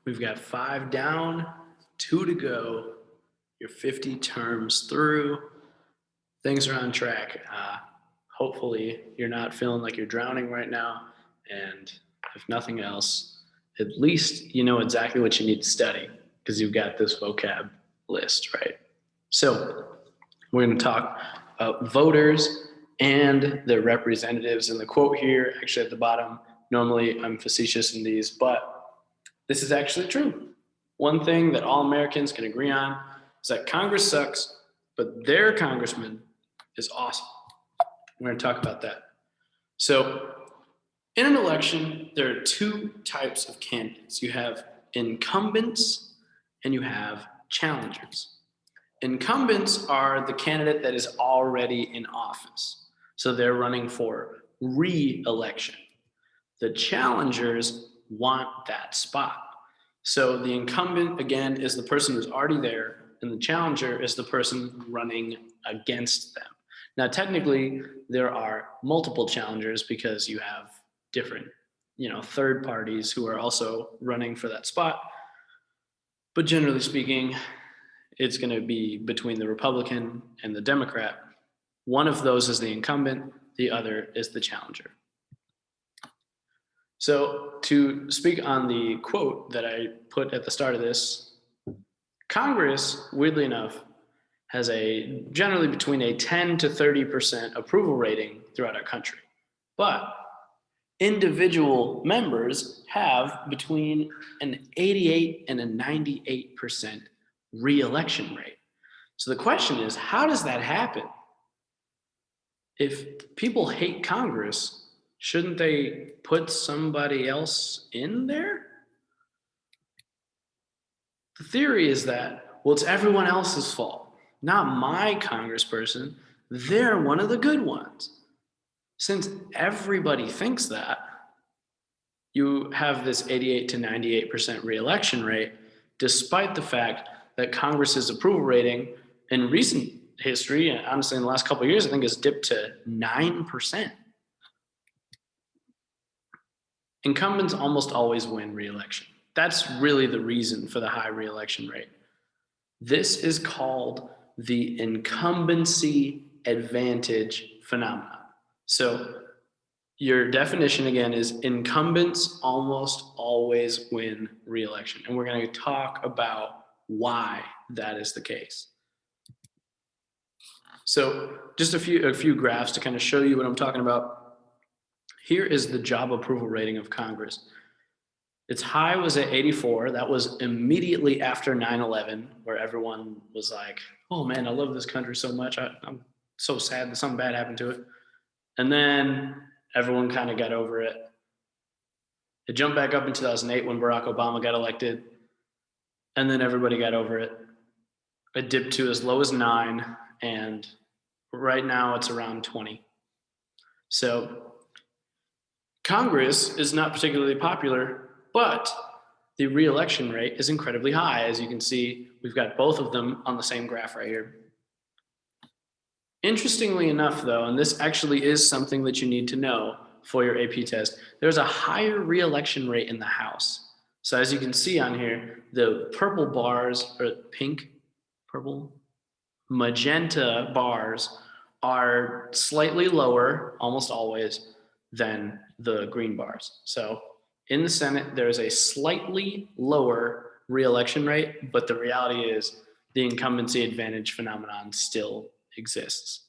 We've got 5 down, 2 to go. You're 50 terms through. Things are on track. Hopefully you're not feeling like you're drowning right now. And if nothing else, at least you know exactly what you need to study because you've got this vocab list, right? So we're going to talk about voters and their representatives. And the quote here, actually at the bottom, normally I'm facetious in these, but this is actually true. One thing that all Americans can agree on is that Congress sucks, but their congressman is awesome. We're going to talk about that. So in an election, there are 2 types of candidates. You have incumbents and you have challengers. Incumbents are the candidate that is already in office. So they're running for re-election. The challengers want that spot. So the incumbent, again, is the person who's already there, and the challenger is the person running against them. Now, technically, there are multiple challengers because you have different, third parties who are also running for that spot. But generally speaking, it's going to be between the Republican and the Democrat. One of those is the incumbent, the other is the challenger. So to speak on the quote that I put at the start of this, Congress, weirdly enough, has a generally between a 10 to 30% approval rating throughout our country. But individual members have between an 88 and a 98% re-election rate. So the question is, how does that happen? If people hate Congress, shouldn't they put somebody else in there? The theory is that, well, it's everyone else's fault, not my congressperson. They're one of the good ones. Since everybody thinks that, you have this 88 to 98% re-election rate, despite the fact that Congress's approval rating in recent history, and honestly in the last couple of years, I think has dipped to 9%. Incumbents almost always win re-election. That's really the reason for the high re-election rate. This is called the incumbency advantage phenomenon. So your definition again is incumbents almost always win re-election. And we're going to talk about why that is the case. So just a few graphs to kind of show you what I'm talking about. Here is the job approval rating of Congress. Its high was at 84. That was immediately after 9/11, where everyone was like, oh man, I love this country so much. I'm so sad that something bad happened to it. And then everyone kind of got over it. It jumped back up in 2008 when Barack Obama got elected. And then everybody got over it. It dipped to as low as 9. And right now it's around 20. So Congress is not particularly popular, but the re-election rate is incredibly high. As you can see, we've got both of them on the same graph right here. Interestingly enough, though, and this actually is something that you need to know for your AP test, there's a higher re-election rate in the House. So as you can see on here, the purple bars, or pink, purple, magenta bars are slightly lower, almost always, than the green bars. So in the Senate, there's a slightly lower re-election rate, but the reality is the incumbency advantage phenomenon still exists.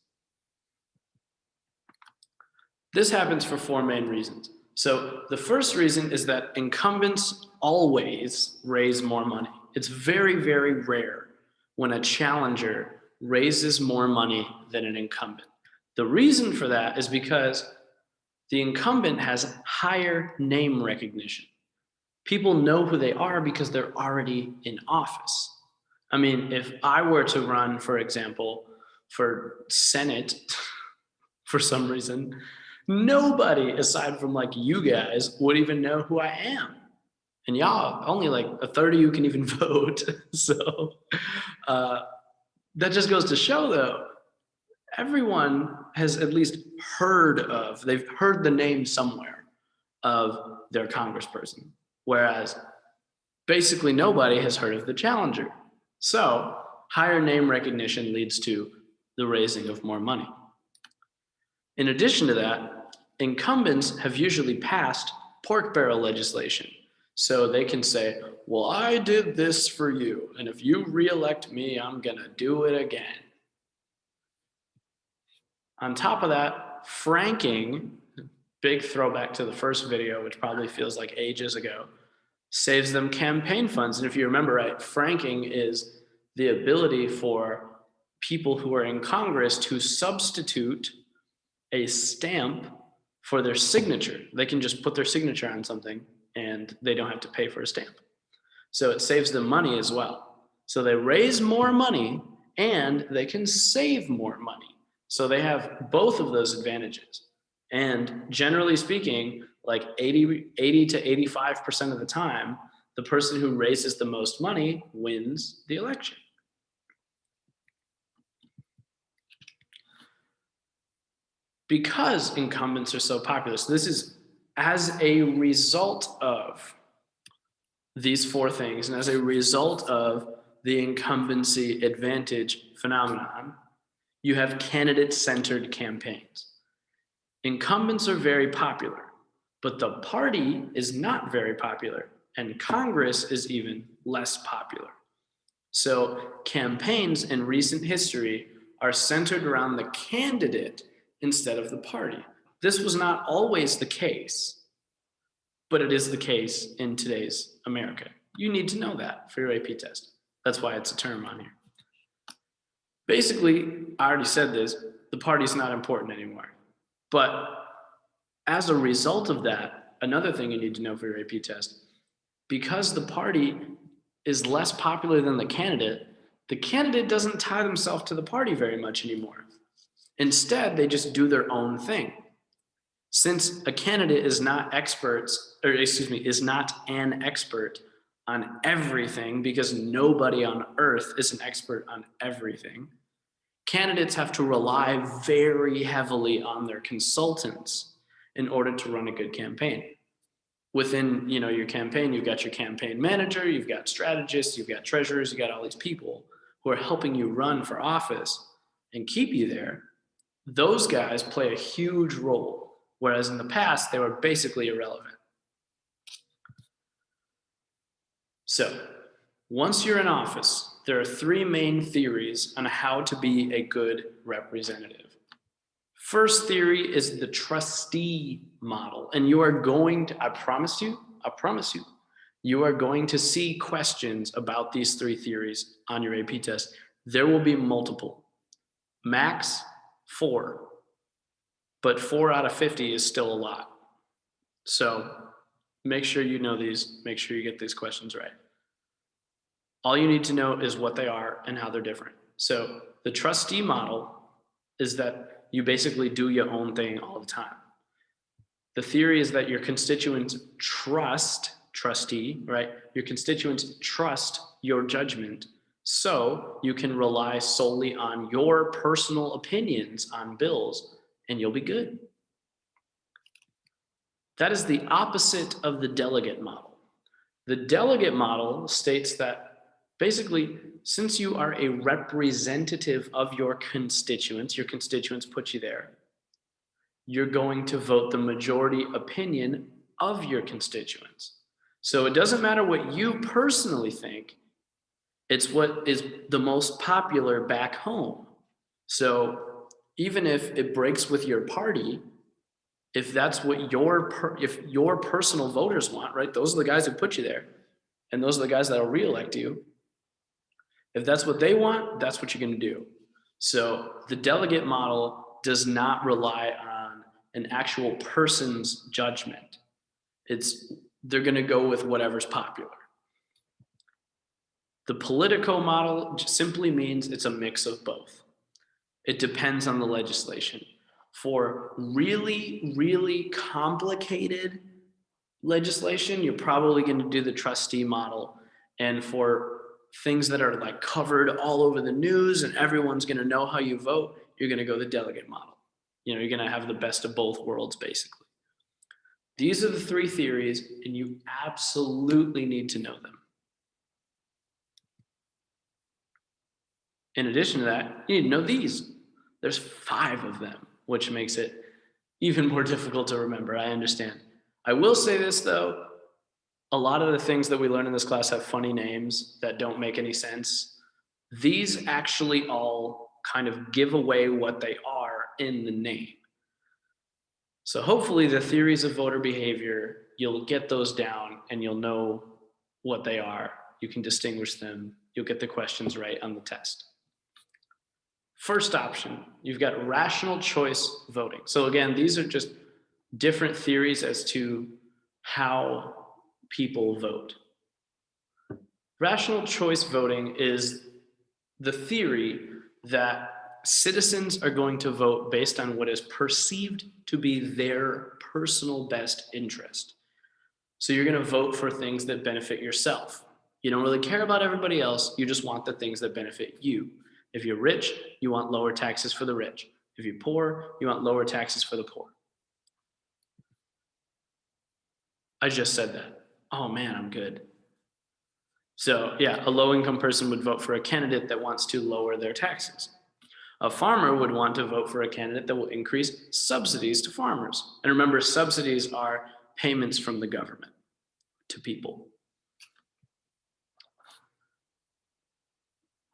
This happens for 4 main reasons. So the first reason is that incumbents always raise more money. It's very, very rare when a challenger raises more money than an incumbent. The reason for that is because the incumbent has higher name recognition. People know who they are because they're already in office. I mean, if I were to run, for example, for Senate for some reason, nobody aside from like you guys would even know who I am. And y'all, only like a third of you can even vote. So that just goes to show though, everyone has at least they've heard the name somewhere of their congressperson. Whereas basically nobody has heard of the challenger. So higher name recognition leads to the raising of more money. In addition to that, incumbents have usually passed pork barrel legislation. So they can say, well, I did this for you, and if you reelect me, I'm gonna do it again. On top of that, franking, big throwback to the first video, which probably feels like ages ago, saves them campaign funds. And if you remember right, franking is the ability for people who are in Congress to substitute a stamp for their signature. They can just put their signature on something and they don't have to pay for a stamp. So it saves them money as well. So they raise more money and they can save more money. So they have both of those advantages. And generally speaking, like 80 to 85% of the time, the person who raises the most money wins the election. Because incumbents are so popular, so this is as a result of these four things, and as a result of the incumbency advantage phenomenon, you have candidate-centered campaigns. Incumbents are very popular, but the party is not very popular, and Congress is even less popular. So campaigns in recent history are centered around the candidate instead of the party. This was not always the case, but it is the case in today's America. You need to know that for your AP test. That's why it's a term on here. Basically, I already said this, the party's not important anymore. But as a result of that, another thing you need to know for your AP test, because the party is less popular than the candidate doesn't tie themselves to the party very much anymore. Instead, they just do their own thing. Since a candidate is not is not an expert on everything, because nobody on earth is an expert on everything, candidates have to rely very heavily on their consultants in order to run a good campaign. Within your campaign, you've got your campaign manager, you've got strategists, you've got treasurers, you've got all these people who are helping you run for office and keep you there. Those guys play a huge role, whereas in the past, they were basically irrelevant. So, once you're in office, there are three main theories on how to be a good representative. First theory is the trustee model, and you are going to, I promise you, you are going to see questions about these three theories on your AP test. There will be multiple, max 4, but 4 out of 50 is still a lot. So make sure you know these, make sure you get these questions right. All you need to know is what they are and how they're different. So the trustee model is that you basically do your own thing all the time. The theory is that your constituents right? Your constituents trust your judgment, so you can rely solely on your personal opinions on bills and you'll be good. That is the opposite of the delegate model. The delegate model states that basically, since you are a representative of your constituents put you there, you're going to vote the majority opinion of your constituents. So it doesn't matter what you personally think, it's what is the most popular back home. So even if it breaks with your party, if that's what if your personal voters want, right? Those are the guys who put you there, and those are the guys that'll reelect you. If that's what they want, that's what you're going to do. So the delegate model does not rely on an actual person's judgment. They're going to go with whatever's popular. The Politico model simply means it's a mix of both. It depends on the legislation. For really, really complicated legislation, you're probably going to do the trustee model. And for things that are like covered all over the news and everyone's going to know how you vote, you're going to go the delegate model. You're going to have the best of both worlds, basically. These are the three theories, and you absolutely need to know them. In addition to that, you need to know these. There's 5 of them, which makes it even more difficult to remember. I understand. I will say this though, a lot of the things that we learn in this class have funny names that don't make any sense. These actually all kind of give away what they are in the name. So hopefully the theories of voter behavior, you'll get those down and you'll know what they are. You can distinguish them. You'll get the questions right on the test. First option, you've got rational choice voting. So again, these are just different theories as to how people vote. Rational choice voting is the theory that citizens are going to vote based on what is perceived to be their personal best interest. So you're going to vote for things that benefit yourself. You don't really care about everybody else. You just want the things that benefit you. If you're rich, you want lower taxes for the rich. If you're poor, you want lower taxes for the poor. I just said that. Oh man, I'm good. So yeah, a low-income person would vote for a candidate that wants to lower their taxes. A farmer would want to vote for a candidate that will increase subsidies to farmers. And remember, subsidies are payments from the government to people.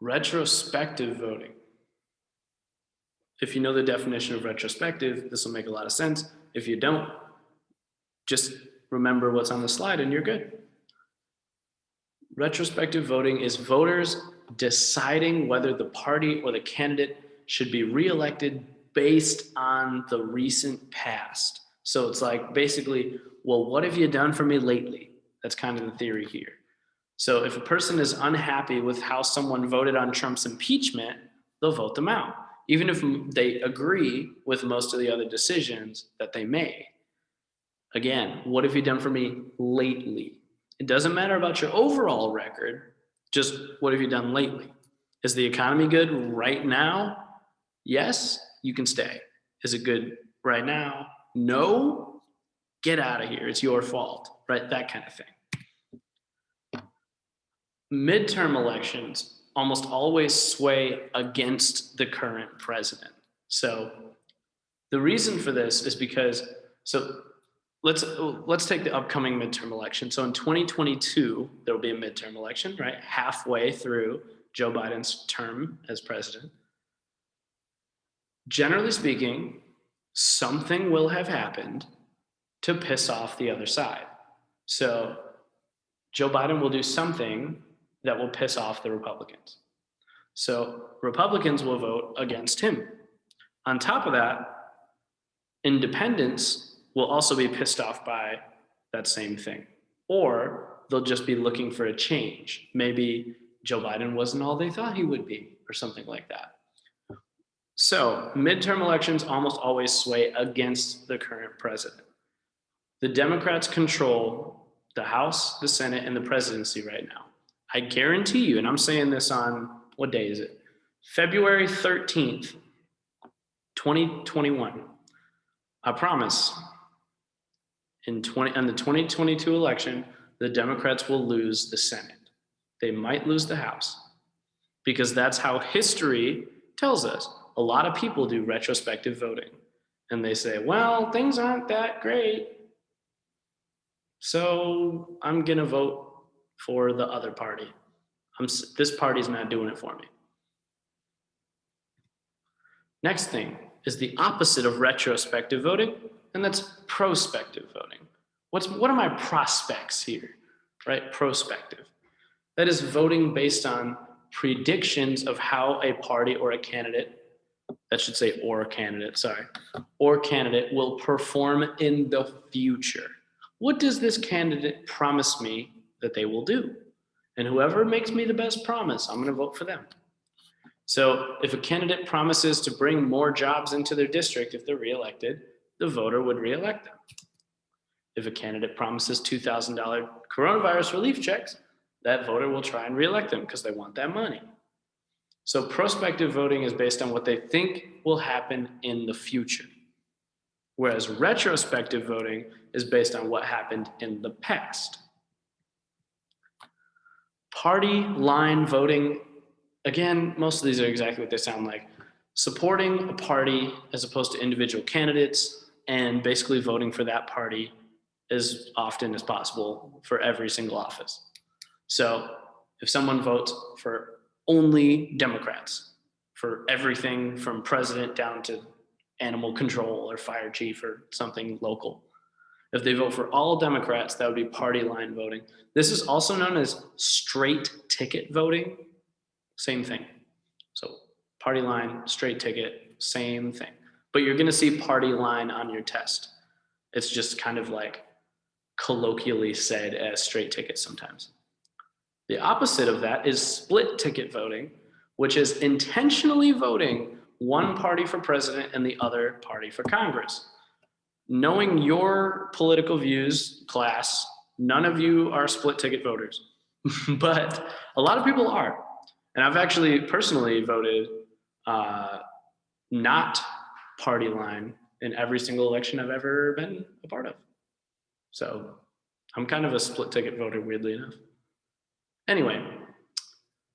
Retrospective voting. If you know the definition of retrospective, this will make a lot of sense. If you don't, just remember what's on the slide and you're good. Retrospective voting is voters deciding whether the party or the candidate should be reelected based on the recent past. So it's like basically, well, what have you done for me lately? That's kind of the theory here. So if a person is unhappy with how someone voted on Trump's impeachment, they'll vote them out, even if they agree with most of the other decisions that they made. Again, what have you done for me lately? It doesn't matter about your overall record, just what have you done lately? Is the economy good right now? Yes, you can stay. Is it good right now? No, get out of here. It's your fault, right? That kind of thing. Midterm elections almost always sway against the current president. So the reason for this is because, let's take the upcoming midterm election. So in 2022, there will be a midterm election, right? Halfway through Joe Biden's term as president. Generally speaking, something will have happened to piss off the other side. So Joe Biden will do something that will piss off the Republicans. So Republicans will vote against him. On top of that, independents will also be pissed off by that same thing. Or they'll just be looking for a change. Maybe Joe Biden wasn't all they thought he would be, or something like that. So midterm elections almost always sway against the current president. The Democrats control the House, the Senate, and the presidency right now. I guarantee you, and I'm saying this on, what day is it? February 13th, 2021. I promise, in the 2022 election, the Democrats will lose the Senate. They might lose the House, because that's how history tells us. A lot of people do retrospective voting, and they say, well, things aren't that great, so I'm gonna vote for the other party. This party's not doing it for me. Next thing is the opposite of retrospective voting, and that's prospective voting. What are my prospects here, right? Prospective. That is voting based on predictions of how a party or a candidate, that should say or candidate, sorry, or candidate will perform in the future. What does this candidate promise me that they will do? And whoever makes me the best promise, I'm gonna vote for them. So if a candidate promises to bring more jobs into their district if they're reelected, the voter would reelect them. If a candidate promises $2,000 coronavirus relief checks, that voter will try and reelect them because they want that money. So prospective voting is based on what they think will happen in the future, whereas retrospective voting is based on what happened in the past. Party line voting again, most of these are exactly what they sound like. Supporting a party as opposed to individual candidates, and basically voting for that party as often as possible for every single office. So if someone votes for only Democrats, for everything from president down to animal control or fire chief or something local, if they vote for all Democrats, that would be party line voting. This is also known as straight ticket voting. Same thing. So party line, straight ticket, same thing. But you're going to see party line on your test. It's just kind of like colloquially said as straight ticket sometimes. The opposite of that is split ticket voting, which is intentionally voting one party for president and the other party for Congress. Knowing your political views, class, none of you are split ticket voters, but a lot of people are. And I've actually personally voted not party line in every single election I've ever been a part of. So I'm kind of a split ticket voter, weirdly enough. Anyway,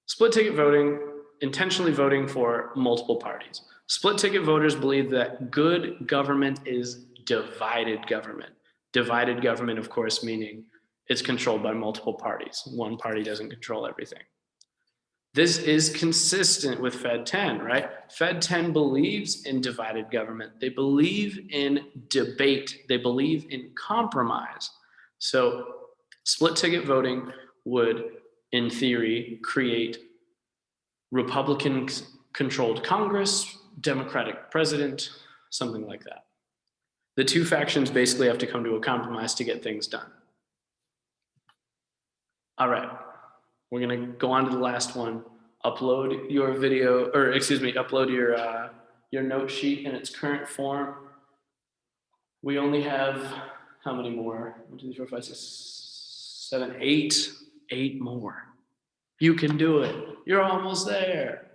split ticket voting, intentionally voting for multiple parties. Split ticket voters believe that good government is divided government. Divided government, of course, meaning it's controlled by multiple parties. One party doesn't control everything. This is consistent with Fed 10, right? Fed 10 believes in divided government. They believe in debate. They believe in compromise. So split ticket voting would, in theory, create Republican-controlled Congress, Democratic president, something like that. The two factions basically have to come to a compromise to get things done. All right, we're gonna go on to the last one. Upload your video, or excuse me, upload your note sheet in its current form. We only have, how many more? 1, 2, 3, 4, 5, 6, 7, 8 more. You can do it. You're almost there.